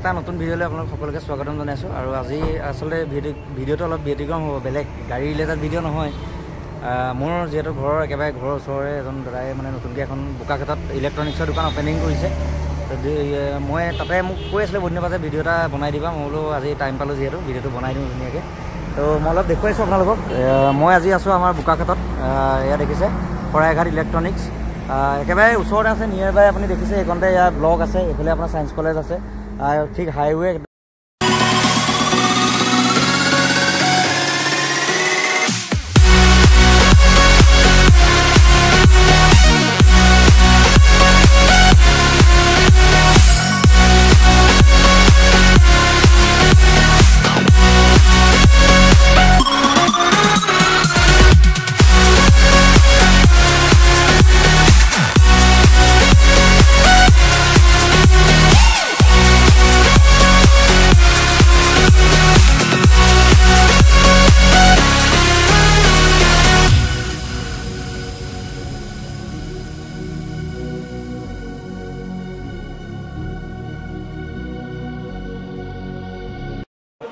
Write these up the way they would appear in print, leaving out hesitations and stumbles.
এটা নতুন ভিডিঅ'লৈ আপোনালোক সকলোকে স্বাগতম জনাইছোঁ আৰু আজি আচলতে ভিডিঅ'টো অলপ ব্যতিক্ৰম হ'ব, বেলেগ গাড়ী ৰিলেটেড ভিডিঅ' নহয়। মোৰ যিহেতু ঘৰৰ একেবাৰে ঘৰৰ ওচৰৰে এজন দাদাই মানে নতুনকৈ এখন বোকাখাটত ইলেক্ট্ৰনিক্সৰ দোকান অপেনিং কৰিছে। মই তাতে মোক কৈ আছিলে বহুত দিনৰ পৰা যে ভিডিঅ' এটা বনাই দিবা। মই বোলো আজি টাইম পালোঁ যিহেতু ভিডিঅ'টো বনাই দিওঁ ধুনীয়াকৈ। তো মই অলপ দেখুৱাইছোঁ আপোনালোকক। মই আজি আছোঁ আমাৰ বোকাখাটত। এয়া দেখিছে শৰাইঘাট ইলেক্ট্ৰনিক্স, একেবাৰে ওচৰতে আছে, নিয়াৰ বাই আপুনি দেখিছে। এইখনতে ইয়াৰ ব্লক আছে, এইফালে আপোনাৰ ছায়েন্স কলেজ আছে, ঠিক হাইৱে।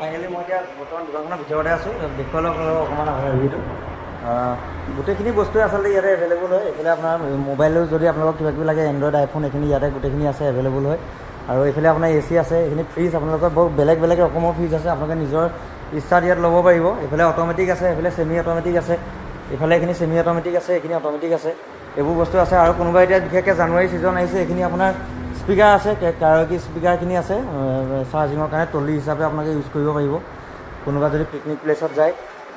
ফাইনেলি মই এতিয়া বৰ্তমান দোকানখনৰ ভিতৰতে আছোঁ। দেখুৱাই লওক অকণমান হেৰিটো। গোটেইখিনি বস্তুৱে আচলতে ইয়াতে এভেইলেবল হয়। এইফালে আপোনাৰ মোবাইলো যদি আপোনালোকক কিবা কিবি লাগে, এণ্ড্ৰইড আইফোন এইখিনি ইয়াতে গোটেইখিনি আছে, এভেইলেবল হয়। আৰু এইফালে আপোনাৰ AC আছে, এইখিনি ফ্ৰিজ আপোনালোকৰ বহুত বেলেগ বেলেগ ৰকমৰ ফ্ৰিজ আছে, আপোনালোকে নিজৰ ইচ্ছাত ইয়াত ল'ব পাৰিব। এইফালে অট'মেটিক আছে, এইফালে ছেমি অট'মেটিক আছে, এইফালে এইখিনি ছেমি অট'মেটিক আছে, এইখিনি অট'মেটিক আছে, এইবোৰ বস্তু আছে। আৰু কোনোবা এতিয়া বিশেষকৈ জানুৱাৰী ছিজন আহিছে, এইখিনি আপোনাৰ স্পীকাৰ আছে, কাৰাওকে স্পীকাৰখিনি আছে, চাৰ্জিঙৰ কাৰণে টলি হিচাপে আপোনালোকে ইউজ কৰিব পাৰিব কোনোবা যদি পিকনিক প্লেচত যায়।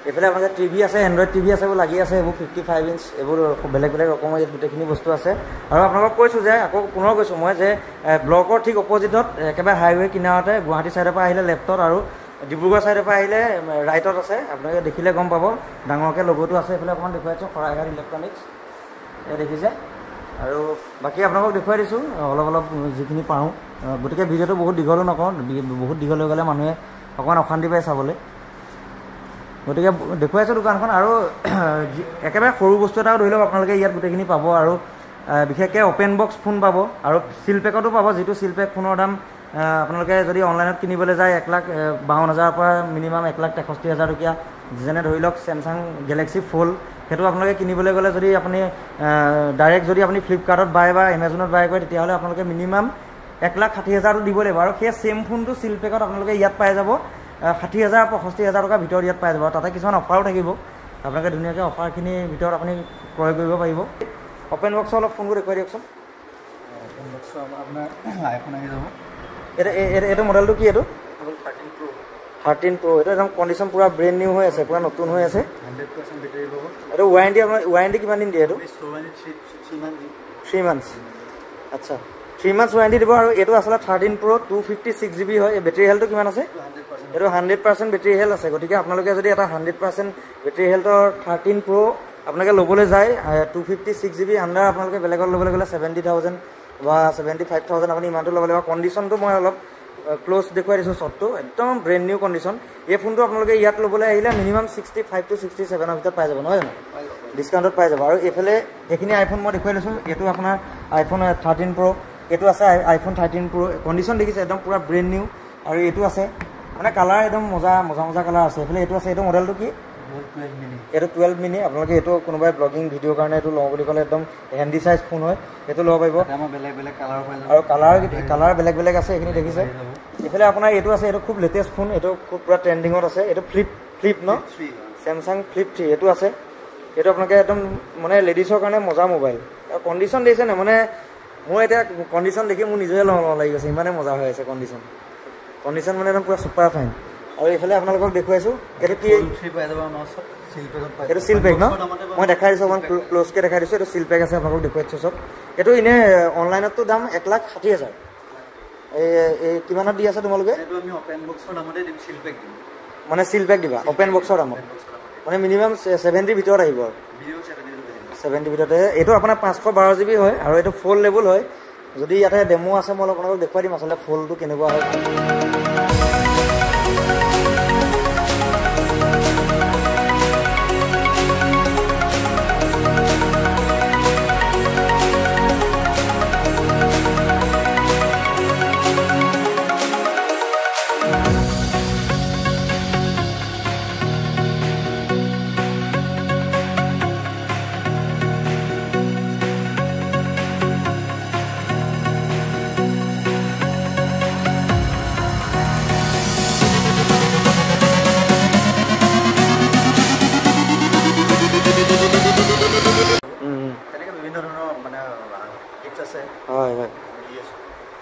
এইফালে আপোনালোকে টিভি আছে, এণ্ড্ৰইড টিভি আছে, এইবোৰ লাগি আছে, এইবোৰ 55 ইঞ্চ, এইবোৰ বেলেগ বেলেগ ৰকমৰ ইয়াত গোটেইখিনি বস্তু আছে। আৰু আপোনালোকক কৈছোঁ যে আকৌ পুনৰ কৈছোঁ মই যে ব্লকৰ ঠিক অপজিটত একেবাৰে হাইৱে কিনাৰতে গুৱাহাটী ছাইডৰ পৰা আহিলে লেফ্টত আৰু ডিব্ৰুগড় ছাইডৰ পৰা আহিলে ৰাইটত আছে। আপোনালোকে দেখিলে গম পাব, ডাঙৰকৈ লগটো আছে। এইফালে অকণমান দেখুৱাইছোঁ শৰাইঘাট ইলেক্ট্ৰনিক্স, এই দেখিছে। আৰু বাকী আপোনালোকক দেখুৱাই দিছোঁ অলপ অলপ যিখিনি পাৰোঁ। গতিকে ভিডিঅ'টো বহুত দীঘলো নকওঁ, বহুত দীঘল হৈ গ'লে মানুহে অকণমান অশান্তি পায় চাবলৈ। গতিকে দেখুৱাইছোঁ দোকানখন। আৰু একেবাৰে সৰু বস্তু এটাও ধৰি লওক আপোনালোকে ইয়াত গোটেইখিনি পাব। আৰু বিশেষকৈ অ'পেন বক্স ফোন পাব আৰু চিল পেকতো পাব, যিটো চিল পেক ফোনৰ দাম আপোনালোকে যদি অনলাইনত কিনিবলৈ যায় 1,52,000 পৰা মিনিমাম 1,63,000 টকীয়া। যেনে ধৰি লওক চেমচাং গেলেক্সি ফ'ল্ড, সেইটো আপোনালোকে কিনিবলৈ গ'লে যদি আপুনি ডাইৰেক্ট যদি আপুনি ফ্লিপকাৰ্টত বাই বা এমাজনত বাই কৰে, তেতিয়াহ'লে আপোনালোকে মিনিমাম 1,60,000 দিব লাগিব। আৰু সেই ছেম ফোনটো চিল পেকত আপোনালোকে ইয়াত পাই যাব 60,000 65,000 টকাৰ ভিতৰত ইয়াত পাই যাব। তাতে কিছুমান অফাৰো থাকিব, আপোনালোকে ধুনীয়াকৈ অফাৰখিনিৰ ভিতৰত আপুনি ক্ৰয় কৰিব পাৰিব। অ'পেন বক্সৰ অলপ ফোনবোৰ দেখুৱাই দিয়কচোন। অ'পেন বক্সৰ আপোনাৰ আইফোন আহি যাব। এইটো মডেলটো কি? এইটো 13 Pro। এইটো একদম কণ্ডিশ্যন পূৰা ব্ৰেণ্ড নিউ হৈ আছে, পূৰা নতুন হৈ আছে। 100% বেটাৰী পাব। এইটো ৱাৰেণ্টি আপোনাৰ ৱাৰেণ্টি কিমান দিন দিয়ে? এইটো 3 months। আচ্ছা, 3 months ৱাৰেণ্টি দিব। আৰু এইটো আচলতে 13 Pro 256 GB হয়। এই বেটেৰী হেল্থটো কিমান আছে? এইটো 100% বেটেৰী হেল্থ আছে। গতিকে আপোনালোকে যদি এটা 100% বেটেৰী হেল্থৰ 13 Pro আপোনালোকে ল'বলৈ যায় 256 GB আণ্ডাৰ, আপোনালোকে বেলেগত ল'বলৈ গ'লে 70,000 বা 75,000 আপুনি ইমানটো ল'ব লাগিব। কণ্ডিশ্যনটো মই অলপ ক্ল'জ দেখুৱাই দিছোঁ, শ্বটটো একদম ব্ৰেণ্ড নিউ কণ্ডিশ্যন। এই ফোনটো আপোনালোকে ইয়াত ল'বলৈ আহিলে মিনিমাম 65 to 67 ভিতৰত পাই যাব, নহয় জানো? ডিছকাউণ্টত পাই যাব। আৰু এইফালে এইখিনি আইফোন মই দেখুৱাই লৈছোঁ। এইটো আপোনাৰ আইফোন 13 Pro, এইটো আছে আইফোন 13 Pro। কণ্ডিশ্যন দেখিছে একদম পূৰা ব্ৰেণ্ড নিউ। আৰু এইটো আছে মানে কালাৰ একদম মজা কালাৰ আছে। এইফালে এইটো আছে, এইটো মডেলটো কি? এইটো 12 মিনি। আপোনালোকে এইটো কোনোবাই ব্লগিং ভিডিঅ'ৰ কাৰণে এইটো লওঁ বুলি ক'লে একদম হেণ্ডি চাইজ ফোন হয়, সেইটো ল'ব পাৰিব। বেলেগ বেলেগ কালাৰ পাই যাব, আৰু কালাৰ বেলেগ বেলেগ আছে, এইখিনি দেখিছে। এইফালে আপোনাৰ এইটো আছে, এইটো খুব লেটেষ্ট ফোন, এইটো খুব পূৰা ট্ৰেণ্ডিঙত আছে। এইটো ফ্লিপ ন, চেমচাং Flip 3 এইটো আছে। এইটো আপোনালোকে একদম মানে লেডিছৰ কাৰণে মজা মোবাইল। আৰু কণ্ডিশ্যন দেখিছে নাই, মানে মোৰ এতিয়া কণ্ডিশ্যন দেখি মোৰ নিজৰে লওঁ লাগি গৈছে, ইমানে মজা হৈ আছে কণ্ডিশ্যন মানে একদম পূৰা ছুপাৰ ফাইন। আৰু এইফালে আপোনালোকক দেখুৱাইছোঁ, এইটো কি? এইটো চিল পেক ন, মই দেখাই দিছোঁ অকণমান ক্ল'জকৈ দেখাই দিছোঁ। এইটো চিল পেক আছে, আপোনালোকক দেখুৱাই দিছোঁ চব। এইটো এনেই অনলাইনততো দাম 1,60,000। এই কিমানত দি আছে তোমালোকে? মানে চিল পেক দিবা অ'পেন বক্সৰ দামত, মানে মিনিমাম 70 ভিতৰত আহিব। আৰু 70 ভিতৰতে। এইটো আপোনাৰ 512 GB হয় আৰু এইটো ফ'ল্ড লেবল হয়। যদি ইয়াতে ডেমো আছে মই আপোনালোকক দেখুৱাই দিম আচলতে ফ'ল্ডটো কেনেকুৱা হয়। আছে হয় হয়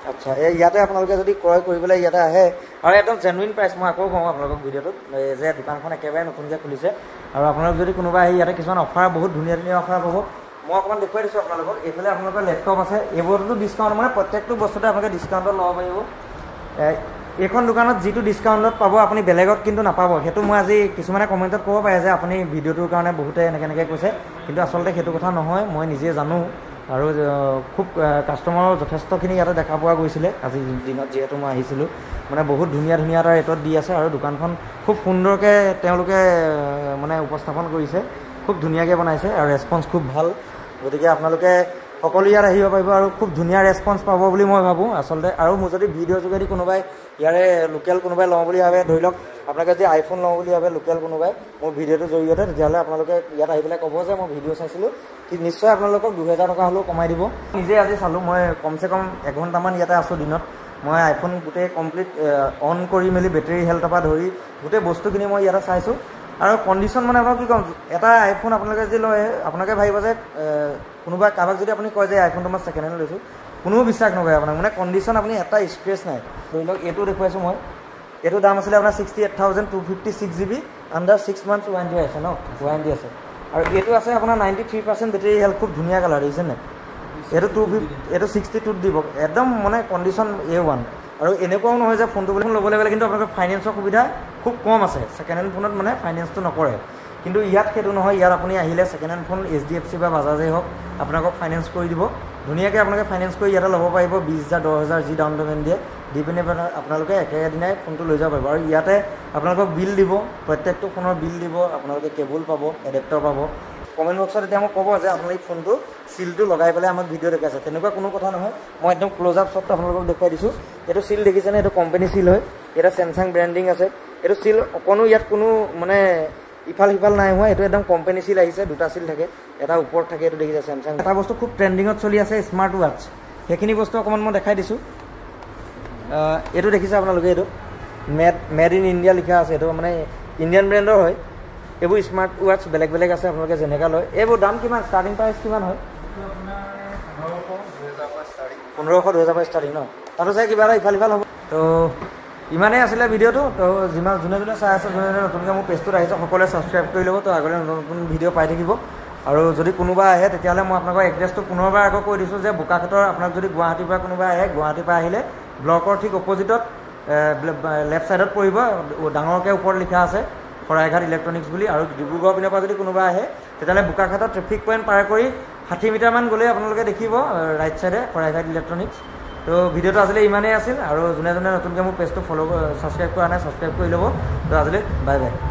আচ্ছা এই ইয়াতে আপোনালোকে যদি ক্ৰয় কৰিবলৈ ইয়াতে আহে আৰু একদম জেনুইন প্ৰাইচ মই আকৌ কওঁ আপোনালোকক ভিডিঅ'টোত যে দোকানখন একেবাৰে নতুনকৈ খুলিছে আৰু আপোনালোক যদি কোনোবা আহি ইয়াতে কিছুমান অফাৰ বহুত ধুনীয়া ধুনীয়া অফাৰ পাব মই অকণমান দেখুৱাই দিছোঁ আপোনালোকক এইফালে আপোনালোকৰ লেপটপ আছে এইবোৰতো ডিছকাউণ্ট মানে প্ৰত্যেকটো বস্তুতে আপোনালোকে ডিছকাউণ্টত ল'ব পাৰিব এইখন দোকানত যিটো ডিছকাউণ্টত পাব আপুনি বেলেগত কিন্তু নাপাব সেইটো মই আজি কিছুমানে কমেণ্টত ক'ব পাৰে যে আপুনি ভিডিঅ'টোৰ কাৰণে বহুতে এনেকৈ কৈছে কিন্তু আচলতে সেইটো কথা নহয় মই নিজে জানো আৰু খুব কাষ্টমাৰৰ যথেষ্টখিনি ইয়াতে দেখা পোৱা গৈছিলে আজি দিনত যিহেতু মই আহিছিলোঁ মানে বহুত ধুনীয়া ধুনীয়া এটা ৰেটত দি আছে আৰু দোকানখন খুব সুন্দৰকৈ তেওঁলোকে মানে উপস্থাপন কৰিছে খুব ধুনীয়াকৈ বনাইছে আৰু ৰেছপন্স খুব ভাল গতিকে আপোনালোকে সকলো ইয়াত আহিব পাৰিব আৰু খুব ধুনীয়া ৰেছপন্স পাব বুলি মই ভাবোঁ আচলতে আৰু মোৰ যদি ভিডিঅ' যোগেদি কোনোবাই ইয়াৰে লোকেল কোনোবাই লওঁ বুলি ভাবে ধৰি লওক আপোনালোকে যদি আইফোন লওঁ বুলি ভাবে লোকেল কোনোবাই মোৰ ভিডিঅ'টোৰ জৰিয়তে তেতিয়াহ'লে আপোনালোকে ইয়াত আহি পেলাই ক'ব যে মই ভিডিঅ' চাইছিলোঁ নিশ্চয় আপোনালোকক 2000 টকা হ'লেও কমাই দিব নিজে আজি চালোঁ মই কমচে কম এঘণ্টামান ইয়াতে আছোঁ দিনত মই আইফোন গোটেই কমপ্লিট অন কৰি মেলি বেটেৰী হেল্থৰ পৰা ধৰি গোটেই বস্তুখিনি মই ইয়াতে চাইছোঁ আৰু কণ্ডিশ্যন মানে আপোনাক কি ক'ম এটা আইফোন আপোনালোকে যদি লয় আপোনালোকে ভাবিব যে কোনোবা কাৰোবাক যদি আপুনি কয় যে আইফোনটো মই ছেকেণ্ড হেণ্ড লৈছোঁ কোনেও বিশ্বাস নকৰে আপোনাক মানে কণ্ডিশ্যন আপুনি এটা স্ক্ৰেচ নাই ধৰি লওক এইটো দেখুৱাইছোঁ মই এইটো দাম আছিলে আপোনাৰ 68,256 GB আণ্ডাৰ 6 মান্থছ ৱাৰেণ্টি আছে ন ৱাৰেণ্টি আছে আৰু এইটো আছে আপোনাৰ 93% বেটেৰী হেল্থ খুব ধুনীয়া কালাৰ দিছে নাই এইটো 250 এইটো 62 দিব একদম মানে কণ্ডিশ্যন A1 আৰু এনেকুৱাও নহয় যে ফোনটো বুলি ল'বলৈ গ'লে কিন্তু আপোনালোকৰ ফাইনেন্সৰ সুবিধা খুব কম আছে ছেকেণ্ড হেণ্ড ফোনত মানে ফাইনেন্সটো নকৰে কিন্তু ইয়াত সেইটো নহয় ইয়াত আপুনি আহিলে ছেকেণ্ড হেণ্ড ফোন HDFC বা বাজাজেই হওক আপোনালোকক ফাইনেন্স কৰি দিব ধুনীয়াকৈ আপোনালোকে ফাইনেন্স কৰি ইয়াতে ল'ব পাৰিব 20,000 10,000 যি ডাউন পে'মেণ্ট দিয়ে দি পিনে আপোনালোকে একেদিনাই ফোনটো লৈ যাব পাৰিব আৰু ইয়াতে আপোনালোকক বিল দিব প্ৰত্যেকটো ফোনৰ বিল দিব আপোনালোকে কেবুল পাব এডেপ্টাৰ পাব কমেণ্ট বক্সত এতিয়া মোক ক'ব যে আপোনালোকে ফোনটো চিলটো লগাই পেলাই আমাক ভিডিঅ' দেখাইছে তেনেকুৱা কোনো কথা নহয় মই একদম ক্ল'জ আপ শ্বটটো আপোনালোকক দেখুৱাই দিছোঁ এইটো চিল দেখিছেনে এইটো কোম্পানী চিল হয় এটা চেমচাং ব্ৰেণ্ডিং আছে এইটো চিল অকণো ইয়াত কোনো মানে ইফাল সিফাল নাই হোৱা এইটো একদম কোম্পানী চিল আহিছে দুটা চিল থাকে এটা ওপৰত থাকে এইটো দেখিছে চেমচাং এটা বস্তু খুব ট্ৰেণ্ডিঙত চলি আছে স্মাৰ্ট ৱাটছ সেইখিনি বস্তু অকণমান মই দেখাই দিছোঁ এইটো দেখিছে আপোনালোকে এইটো মেড ইন ইণ্ডিয়া লিখা আছে এইটো মানে ইণ্ডিয়ান ব্ৰেণ্ডৰ হয় এইবোৰ স্মাৰ্ট ৱাটছ বেলেগ বেলেগ আছে আপোনালোকে যেনেকৈ লয় এইবোৰ দাম কিমান ষ্টাৰ্টিং প্ৰাইচ কিমান হয় 1500 2000 ষ্টাৰ্টিং ন তাতো চাই কিবা এটা ইফাল সিফাল হ'ব তো ইমানেই আছিলে ভিডিঅ'টো তো যিমান যোনে যোনে চাই আছে যোনে যোনে নতুনকৈ মোৰ পেজটোত আহিছে সকলোৱে ছাবস্ক্ৰাইব কৰি ল'ব তো আগলৈ নতুন নতুন ভিডিঅ' পাই থাকিব আৰু যদি কোনোবা আহে তেতিয়াহ'লে মই আপোনালোকৰ এড্ৰেছটো পুনৰবাৰ আকৌ কৈ দিছোঁ যে বোকাখাটৰ আপোনাক যদি গুৱাহাটীৰ পৰা কোনোবা আহে গুৱাহাটীৰ পৰা আহিলে ব্লকৰ ঠিক অপজিটত লেফ্ট ছাইডত পৰিব ডাঙৰকৈ ওপৰত লিখা আছে শৰাইঘাট ইলেক্ট্ৰনিক্স বুলি আৰু ডিব্ৰুগড় পিনৰ পৰা যদি কোনোবা আহে তেতিয়াহ'লে বোকাখাটত ট্ৰেফিক পইণ্ট পাৰ কৰি 60 মিটাৰমান গ'লে আপোনালোকে দেখিব ৰাইট ছাইডে শৰাইঘাট ইলেক্ট্ৰনিক্স তো ভিডিঅ'টো আজিলৈ ইমানেই আছিল আৰু যোনে যোনে নতুনকৈ মোৰ পেজটো ছাবস্ক্ৰাইব কৰা নাই ছাবস্ক্ৰাইব কৰি ল'ব তো আজিলৈ বাই বাই